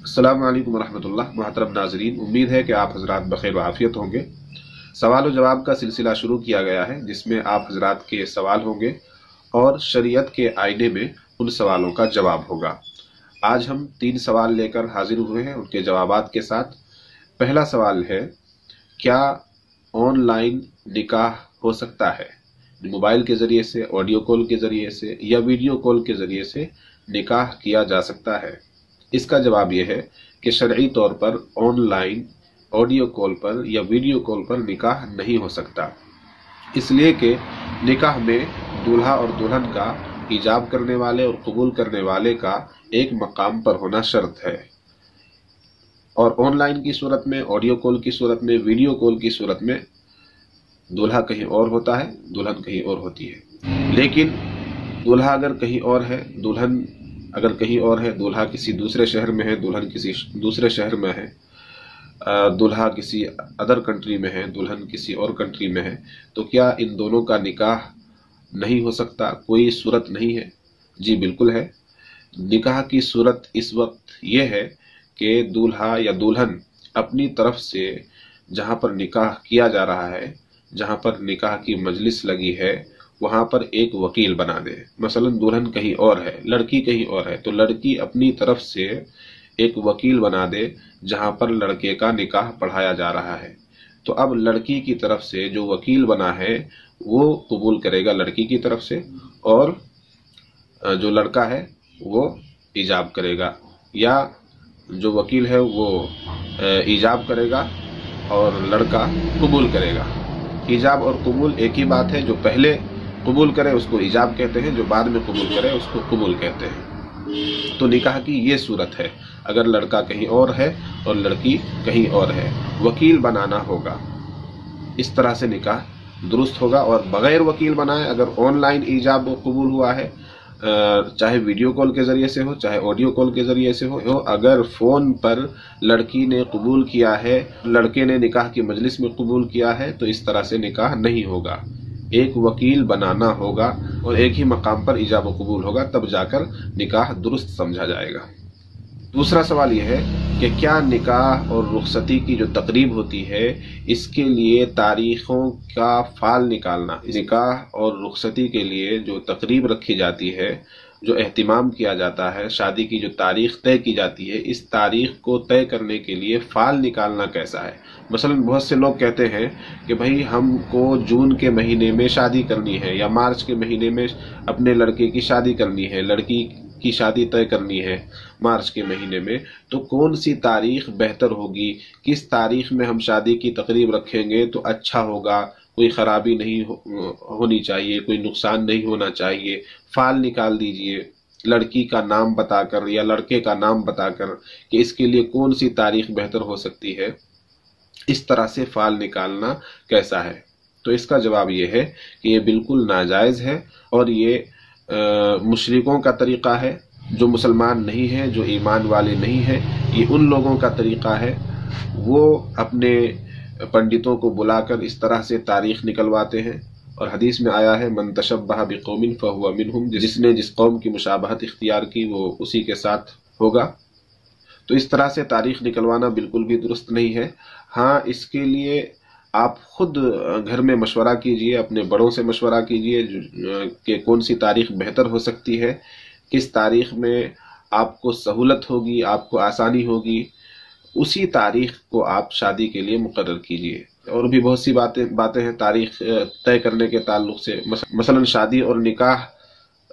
अस्सलाम वालेकुम रहमतुल्लाह। मोहतरम नाज़रीन, उम्मीद है कि आप हजरात बखैर व आफियत होंगे। सवाल व जवाब का सिलसिला शुरू किया गया है जिसमें आप हजरात के सवाल होंगे और शरीयत के आईने में उन सवालों का जवाब होगा। आज हम 3 सवाल लेकर हाजिर हुए हैं उनके जवाबात के साथ। पहला सवाल है, क्या ऑनलाइन निकाह हो सकता है? मोबाइल के ज़रिए से, ऑडियो कॉल के ज़रिए से या वीडियो कॉल के ज़रिए से निकाह किया जा सकता है? इसका जवाब यह है कि शरई तौर पर ऑनलाइन, ऑडियो कॉल पर या वीडियो कॉल पर निकाह नहीं हो सकता, इसलिए कि निकाह में दूल्हा और दुल्हन का इजाब करने वाले और कबूल करने वाले का एक मकाम पर होना शर्त है। और ऑनलाइन की सूरत में, ऑडियो कॉल की सूरत में, वीडियो कॉल की सूरत में दूल्हा कहीं और होता है, दुल्हन कहीं और होती है। लेकिन दूल्हा अगर कहीं और है, दुल्हन अगर कहीं और है, दूल्हा किसी दूसरे शहर में है, दुल्हन किसी दूसरे शहर में है, दूल्हा किसी अदर कंट्री में है, दुल्हन किसी और कंट्री में है, तो क्या इन दोनों का निकाह नहीं हो सकता? कोई सूरत नहीं है? जी बिल्कुल है। निकाह की सूरत इस वक्त यह है कि दूल्हा या दुल्हन अपनी तरफ से जहाँ पर निकाह किया जा रहा है, जहाँ पर निकाह की मजलिस लगी है, वहाँ पर एक वकील बना दे। मसलन दुल्हन कहीं और है, लड़की कहीं और है, तो लड़की अपनी तरफ से एक वकील बना दे जहाँ पर लड़के का निकाह पढ़ाया जा रहा है। तो अब लड़की की तरफ से जो वकील बना है वो कबूल करेगा लड़की की तरफ से, और जो लड़का है वो इजाब करेगा, या जो वकील है वो इजाब करेगा और लड़का कबूल करेगा। इजाब और कबूल एक ही बात है। जो पहले कबूल करे उसको इजाब कहते हैं, जो बाद में कबूल करे उसको कबूल कहते हैं। तो निकाह की ये सूरत है, अगर लड़का कहीं और है और लड़की कहीं और है, वकील बनाना होगा। इस तरह से निकाह दुरुस्त होगा। और बगैर वकील बनाए अगर ऑनलाइन इजाब और कबूल हुआ है, चाहे वीडियो कॉल के ज़रिए से हो, चाहे ऑडियो कॉल के ज़रिए से हो, अगर फ़ोन पर लड़की ने कबूल किया है, लड़के ने निकाह की मजलिस में कबूल किया है, तो इस तरह से निकाह नहीं होगा। एक वकील बनाना होगा और एक ही मकाम पर इजाब और कबूल होगा, तब जाकर निकाह दुरुस्त समझा जाएगा। दूसरा सवाल यह है कि क्या निकाह और रुखसती की जो तकरीब होती है, इसके लिए तारीख़ों का फाल निकालना, निकाह और रुखसती के लिए जो तकरीब रखी जाती है, जो एहतिमाम किया जाता है, शादी की जो तारीख़ तय की जाती है, इस तारीख़ को तय करने के लिए फ़ाल निकालना कैसा है? मसलन बहुत से लोग कहते हैं कि भाई हमको जून के महीने में शादी करनी है, या मार्च के महीने में अपने लड़के की शादी करनी है, लड़की की शादी तय करनी है मार्च के महीने में, तो कौन सी तारीख़ बेहतर होगी, किस तारीख़ में हम शादी की तकरीब रखेंगे तो अच्छा होगा, कोई ख़राबी नहीं होनी चाहिए, कोई नुकसान नहीं होना चाहिए। फाल निकाल दीजिए लड़की का नाम बताकर या लड़के का नाम बताकर कि इसके लिए कौन सी तारीख़ बेहतर हो सकती है। इस तरह से फाल निकालना कैसा है? तो इसका जवाब ये है कि ये बिल्कुल नाजायज़ है और ये मुशरिकों का तरीक़ा है। जो मुसलमान नहीं है, जो ईमान वाले नहीं हैं, ये उन लोगों का तरीक़ा है। वो अपने पंडितों को बुलाकर इस तरह से तारीख़ निकलवाते हैं। और हदीस में आया है, मन तशब्बह बिकौमिन फहुवा मिनहुम, जिसने जिस कौम की मुशाबहत इख्तियार की वो उसी के साथ होगा। तो इस तरह से तारीख़ निकलवाना बिल्कुल भी दुरुस्त नहीं है। हाँ, इसके लिए आप खुद घर में मशवरा कीजिए, अपने बड़ों से मशवरा कीजिए कि कौन सी तारीख़ बेहतर हो सकती है, किस तारीख़ में आपको सहूलत होगी, आपको आसानी होगी, उसी तारीख़ को आप शादी के लिए मुकर्रर कीजिए। और भी बहुत सी बातें हैं तारीख़ तय करने के ताल्लुक़ से। मसलन शादी और निकाह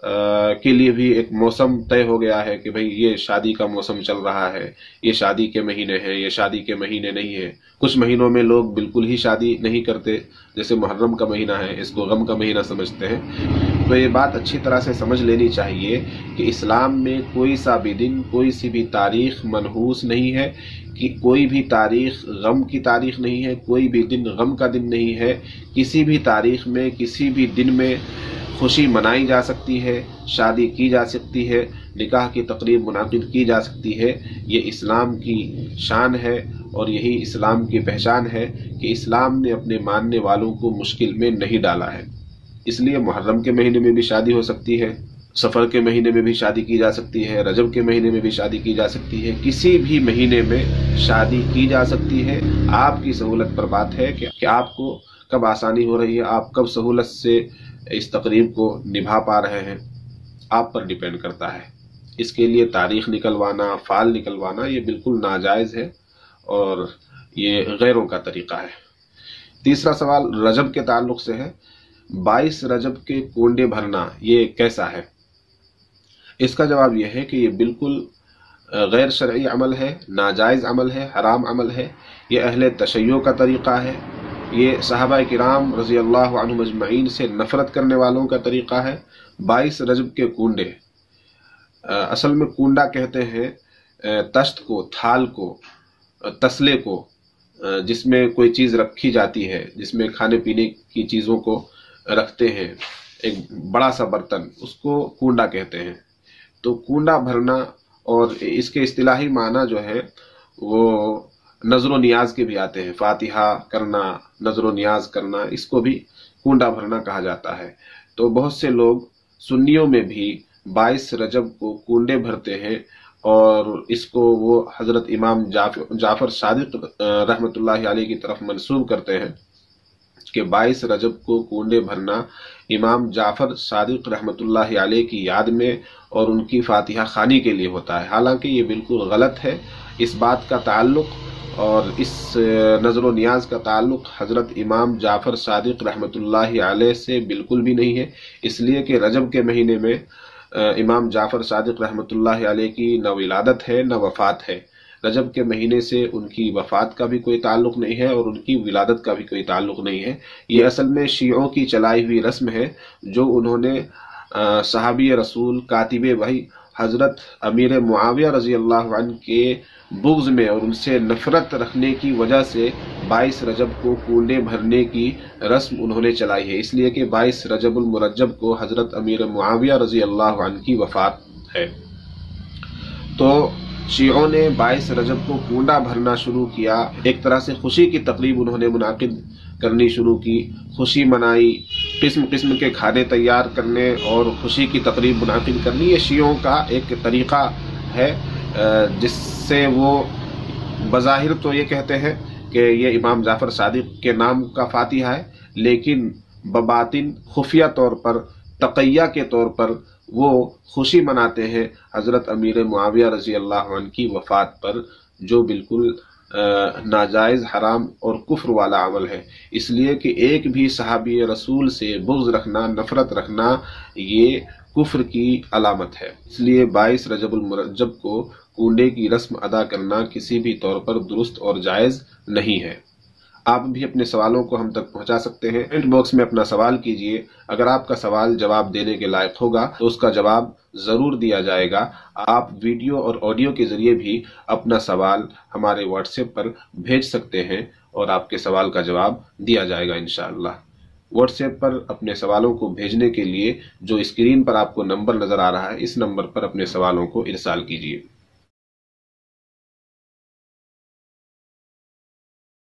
के लिए भी एक मौसम तय हो गया है कि भाई ये शादी का मौसम चल रहा है, ये शादी के महीने हैं, ये शादी के महीने नहीं है। कुछ महीनों में लोग बिल्कुल ही शादी नहीं करते, जैसे मुहर्रम का महीना है, इसको गम का महीना समझते हैं। तो ये बात अच्छी तरह से समझ लेनी चाहिए कि इस्लाम में कोई सा भी दिन, कोई सी भी तारीख़ मनहूस नहीं है, कि कोई भी तारीख़ गम की तारीख़ नहीं है, कोई भी दिन गम का दिन नहीं है। किसी भी तारीख़ में, किसी भी दिन में खुशी मनाई जा सकती है, शादी की जा सकती है, निकाह की तकरीब मुनाकिद की जा सकती है। ये इस्लाम की शान है और यही इस्लाम की पहचान है कि इस्लाम ने अपने मानने वालों को मुश्किल में नहीं डाला है। इसलिए मुहर्रम के महीने में भी शादी हो सकती है, सफ़र के महीने में भी शादी की जा सकती है, रजब के महीने में भी शादी की जा सकती है, किसी भी महीने में शादी की जा सकती है। आपकी सहूलत पर बात है कि आपको कब आसानी हो रही है, आप कब सहूलत से इस तकरीब को निभा पा रहे हैं, आप पर डिपेंड करता है। इसके लिए तारीख निकलवाना, फाल निकलवाना ये बिल्कुल नाजायज़ है और ये गैरों का तरीक़ा है। तीसरा सवाल रजब के ताल्लुक़ से है। 22 रजब के कोंडे भरना ये कैसा है? इसका जवाब यह है कि ये बिल्कुल गैर शरई अमल है, नाजायज़ अमल है, हराम अमल है। ये अहले तशय्यो का तरीक़ा है, ये सहाबा किराम रज़ी अल्लाह अन्हुम अजमईन से नफ़रत करने वालों का तरीक़ा है। 22 रजब के कुंडे, असल में कुंडा कहते हैं तश्त को, थाल को, तसले को, जिसमें कोई चीज़ रखी जाती है, जिसमें खाने पीने की चीज़ों को रखते हैं, एक बड़ा सा बर्तन, उसको कुंडा कहते हैं। तो कुंडा भरना, और इसके इस्तिलाही माना जो है वो नज़र नियाज के भी आते हैं। फातिहा करना, नज़र नियाज करना, इसको भी कुंडा भरना कहा जाता है। तो बहुत से लोग सुन्नियों में भी 22 रजब को कुंडे भरते हैं और इसको वो हज़रत इमाम जाफ़र सादिक रहमतुल्लाहि अलैह की तरफ मंसूब करते हैं कि 22 रजब को कुंडे भरना इमाम जाफ़र सादिक रहमतुल्लाहि अलैह की याद में और उनकी फातिहा खानी के लिए होता है। हालांकि ये बिल्कुल गलत है। इस बात का ताल्लुक़ और इस नज़र नियाज का ताल्लुक़ हज़रत इमाम जाफ़र सादिक रहमतुल्लाहि अलैह से बिल्कुल भी नहीं है, इसलिए कि रजब के महीने में इमाम जाफ़र सादिक रहमतुल्लाहि अलैह की न विलादत है न वफ़ात है। रजब के महीने से उनकी वफ़ात का भी कोई ताल्लुक़ नहीं है और उनकी विलादत का भी कोई ताल्लुक़ नहीं है। ये असल में शियों की चलाई हुई रस्म है जो उन्होंने सहाबी रसूल कातिबे वही हज़रत अमीर मुआविया रज़ी अल्लाह अन्हु के बुग़्ज़ में और उनसे नफ़रत रखने की वजह से 22 रजब को कुंडे भरने की रस्म उन्होंने चलाई है। इसलिए कि 22 रजबुल मुरज्जब को हज़रत अमीर मुआविया रज़ी अल्लाह अन्हु की वफ़ात है। तो शियों ने 22 रजब को कुंडा भरना शुरू किया। एक तरह से खुशी की तकरीब उन्होंने मुनाकिद करनी शुरू की, खुशी मनाई, किस्म किस्म के खाने तैयार करने और खुशी की तकरीब मुनाकिद करनी, ये शियों का एक तरीक़ा है जिससे वो बज़ाहिर तो ये कहते हैं कि ये इमाम जाफ़र सादिक के नाम का फातिहा है, लेकिन बबातिन खुफिया तौर पर, तक़िया के तौर पर वो खुशी मनाते हैं हज़रत अमीर मुआविया रज़ी अल्लाह अन्हु की वफ़ात पर, जो बिल्कुल नाजायज़, हराम और कुफ्र वाला अमल है। इसलिए कि एक भी सहाबी रसूल से बुग़्ज़ रखना, नफ़रत रखना, ये कुफ्र की अलामत है। इसलिए 22 रजबुल मुरज्जब को कुंडे की रस्म अदा करना किसी भी तौर पर दुरुस्त और जायज़ नहीं है। आप भी अपने सवालों को हम तक पहुंचा सकते हैं। कमेंट बॉक्स में अपना सवाल कीजिए। अगर आपका सवाल जवाब देने के लायक होगा तो उसका जवाब ज़रूर दिया जाएगा। आप वीडियो और ऑडियो के ज़रिए भी अपना सवाल हमारे व्हाट्सएप पर भेज सकते हैं और आपके सवाल का जवाब दिया जाएगा इंशाअल्लाह। व्हाट्सएप पर अपने सवालों को भेजने के लिए जो स्क्रीन पर आपको नंबर नज़र आ रहा है, इस नंबर पर अपने सवालों को इरसाल कीजिए।